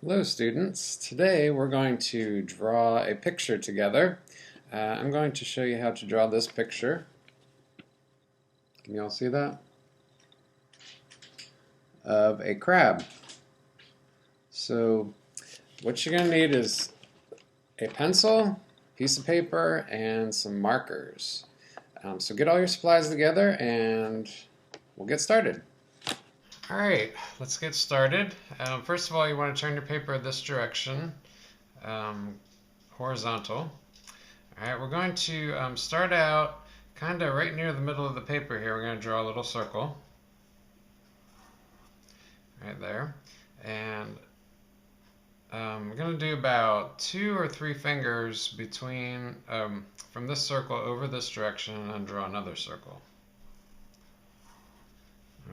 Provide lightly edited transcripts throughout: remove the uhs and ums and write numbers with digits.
Hello students, today we're going to draw a picture together. I'm going to show you how to draw this picture. Can you all see that? Of a crab. So what you're going to need is a pencil, piece of paper, and some markers. So get all your supplies together and we'll get started. Alright, let's get started. First of all, you want to turn your paper this direction, horizontal. Alright, we're going to start out kind of right near the middle of the paper here. We're going to draw a little circle. Right there. And we're going to do about 2 or 3 fingers between, from this circle over this direction, and then draw another circle.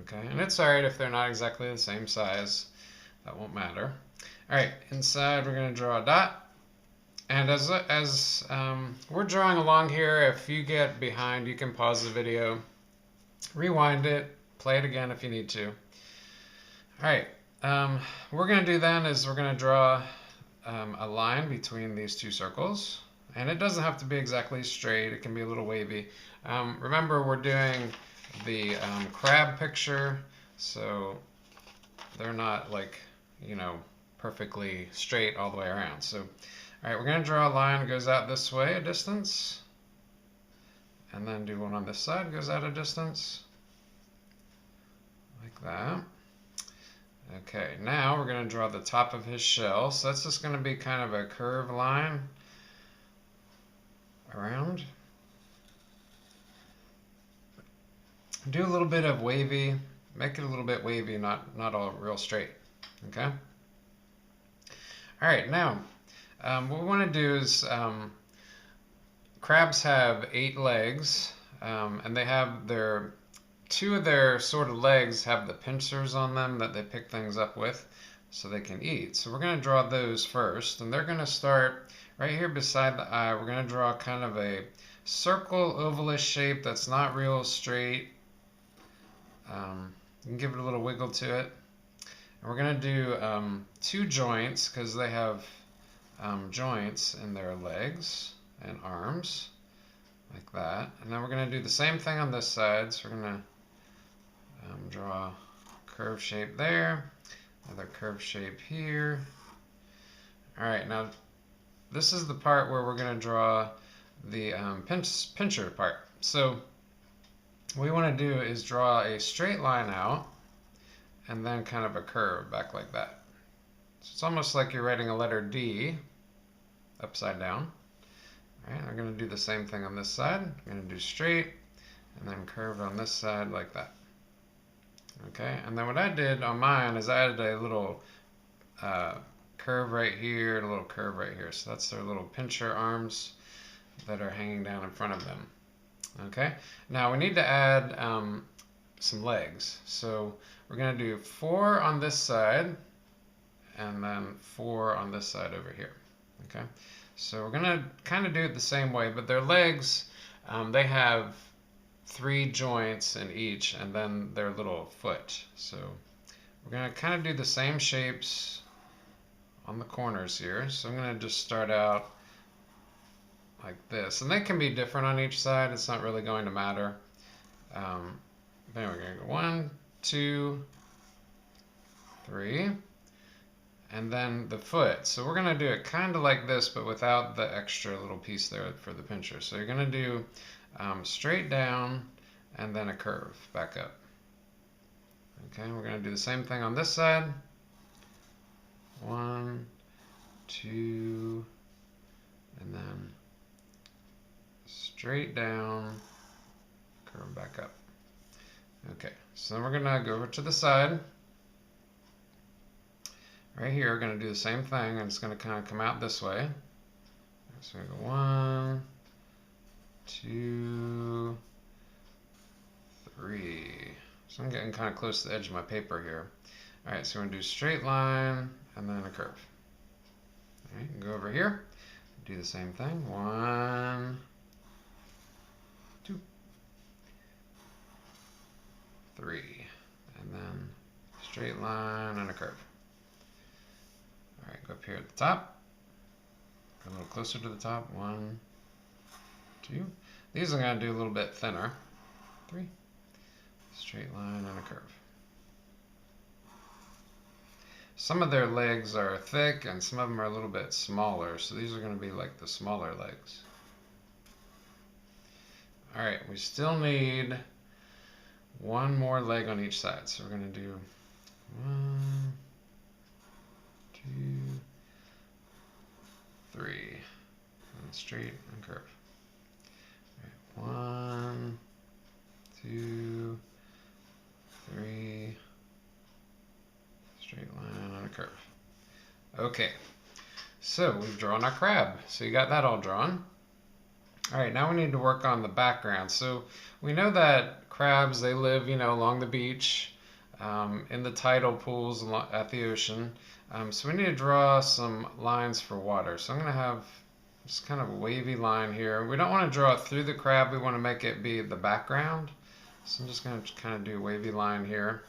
Okay, and it's alright if they're not exactly the same size. That won't matter. Alright, inside we're going to draw a dot. And as we're drawing along here, if you get behind, you can pause the video, rewind it, play it again if you need to. Alright, what we're going to do then is we're going to draw a line between these two circles. And it doesn't have to be exactly straight, it can be a little wavy. Remember, we're doing the crab picture, so they're not like, you know, perfectly straight all the way around. So, alright, we're going to draw a line that goes out this way a distance, and then do one on this side, goes out a distance, like that. Okay, now we're going to draw the top of his shell, so that's just going to be kind of a curved line around. Do a little bit of wavy, make it a little bit wavy, not all real straight. Okay? Alright, now what we want to do is, crabs have 8 legs, and they have their, 2 of their sort of legs have the pincers on them that they pick things up with so they can eat. So we're going to draw those first, and they're going to start right here beside the eye. We're going to draw kind of a circle, ovalish shape that's not real straight. You can give it a little wiggle to it. And we're going to do 2 joints because they have joints in their legs and arms, like that. And then we're going to do the same thing on this side. So we're going to draw a curved shape there, another curved shape here. Alright, now this is the part where we're going to draw the pincher part. So what we want to do is draw a straight line out and then kind of a curve back like that. So it's almost like you're writing a letter D upside down. Alright, we're going to do the same thing on this side. We're going to do straight and then curved on this side like that. Okay, and then what I did on mine is I added a little curve right here and a little curve right here. So that's their little pincher arms that are hanging down in front of them. Okay, now we need to add some legs. So we're going to do 4 on this side and then 4 on this side over here. Okay, so we're going to kind of do it the same way, but their legs, they have 3 joints in each, and then their little foot. So we're going to kind of do the same shapes on the corners here. So I'm going to just start out like this, and they can be different on each side. It's not really going to matter. Then we're going to go 1, 2, 3, and then the foot. So we're going to do it kind of like this, but without the extra little piece there for the pincher. So you're going to do straight down and then a curve back up. Okay, we're going to do the same thing on this side. 1, 2, and then straight down, curve back up. Okay, so then we're going to go over to the side. Right here, we're going to do the same thing, and it's going to kind of come out this way. So we go 1, 2, 3. So I'm getting kind of close to the edge of my paper here. Alright, so we're going to do straight line and then a curve. Alright, go over here, do the same thing. 1, 2, 3, and then straight line and a curve. here at the top. Go a little closer to the top. 1, 2. These I'm going to do a little bit thinner. 3. Straight line and a curve. Some of their legs are thick and some of them are a little bit smaller, so these are going to be like the smaller legs. Alright, we still need one more leg on each side, so we're going to do 1, 2, 3, and straight and curve. All right, 1, 2, 3, straight line and a curve. Okay, so we've drawn our crab. So you got that all drawn. All right, now we need to work on the background. So we know that crabs, they live, along the beach, in the tidal pools at the ocean. So we need to draw some lines for water. So I'm going to have just kind of a wavy line here. We don't want to draw it through the crab. We want to make it be the background. So I'm just going to kind of do a wavy line here.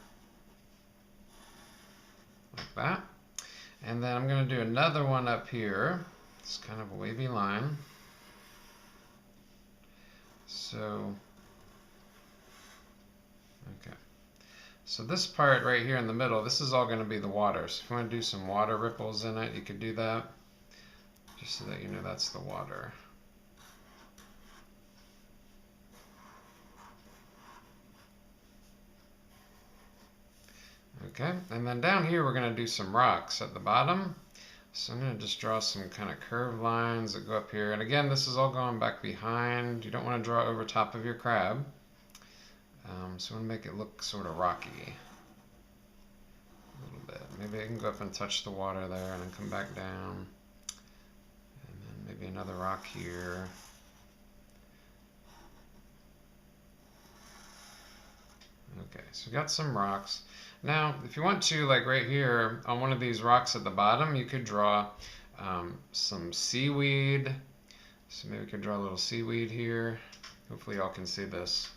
Like that. And then I'm going to do another one up here. It's kind of a wavy line. So, okay. So this part right here in the middle, this is all going to be the water. So if you want to do some water ripples in it, you could do that. Just so that you know that's the water. Okay, and then down here we're going to do some rocks at the bottom. So I'm going to just draw some kind of curved lines that go up here. And again, this is all going back behind. You don't want to draw over top of your crab. So I want to make it look sort of rocky. A little bit. Maybe I can go up and touch the water there and then come back down. And then maybe another rock here. Okay, so we got some rocks. Now, if you want to, like right here, on one of these rocks at the bottom, you could draw some seaweed. So maybe we could draw a little seaweed here. Hopefully y'all can see this.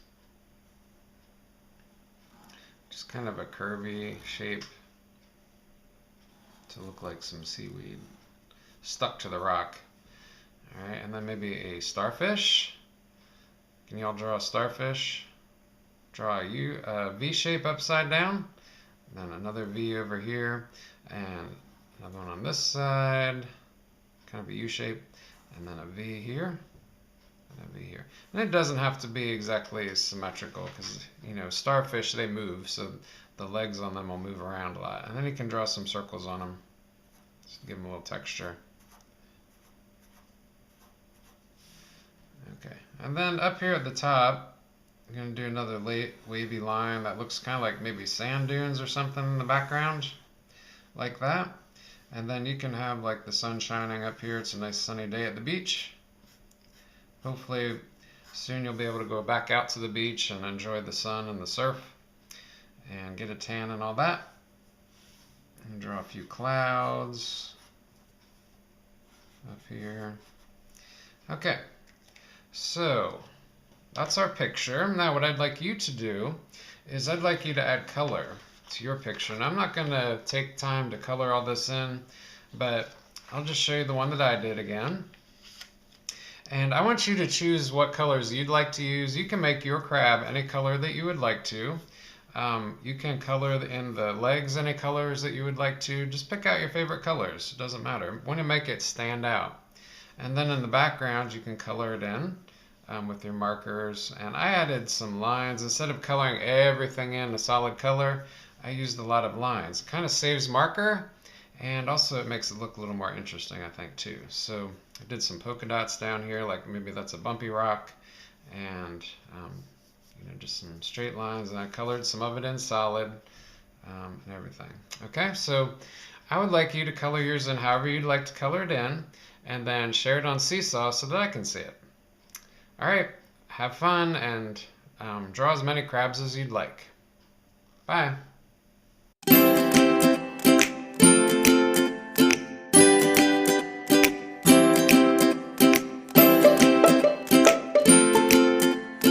Just kind of a curvy shape to look like some seaweed stuck to the rock. All right, and then maybe a starfish. Can y'all draw a starfish? Draw a V shape upside down. Then another V over here, and another one on this side, kind of a U shape, and then a V here, and a V here. And it doesn't have to be exactly symmetrical because, starfish, they move, so the legs on them will move around a lot. And then you can draw some circles on them, just to give them a little texture. Okay, and then up here at the top, I'm going to do another wavy line that looks kind of like maybe sand dunes or something in the background, like that. And then you can have like the sun shining up here. It's a nice sunny day at the beach. Hopefully soon you'll be able to go back out to the beach and enjoy the sun and the surf and get a tan and all that. And draw a few clouds up here. Okay, so that's our picture. Now what I'd like you to do is I'd like you to add color to your picture. And I'm not going to take time to color all this in, but I'll just show you the one that I did again. And I want you to choose what colors you'd like to use. You can make your crab any color that you would like to. You can color in the legs any colors that you would like to. Just pick out your favorite colors. It doesn't matter. Want to make it stand out. And then in the background you can color it in. With your markers, and I added some lines. Instead of coloring everything in a solid color, I used a lot of lines. It kind of saves marker, and also it makes it look a little more interesting, I think, too. So I did some polka dots down here, like maybe that's a bumpy rock, and just some straight lines, and I colored some of it in solid, and everything. Okay, so I would like you to color yours in however you'd like to color it in, and then share it on Seesaw so that I can see it. All right, have fun and draw as many crabs as you'd like. Bye.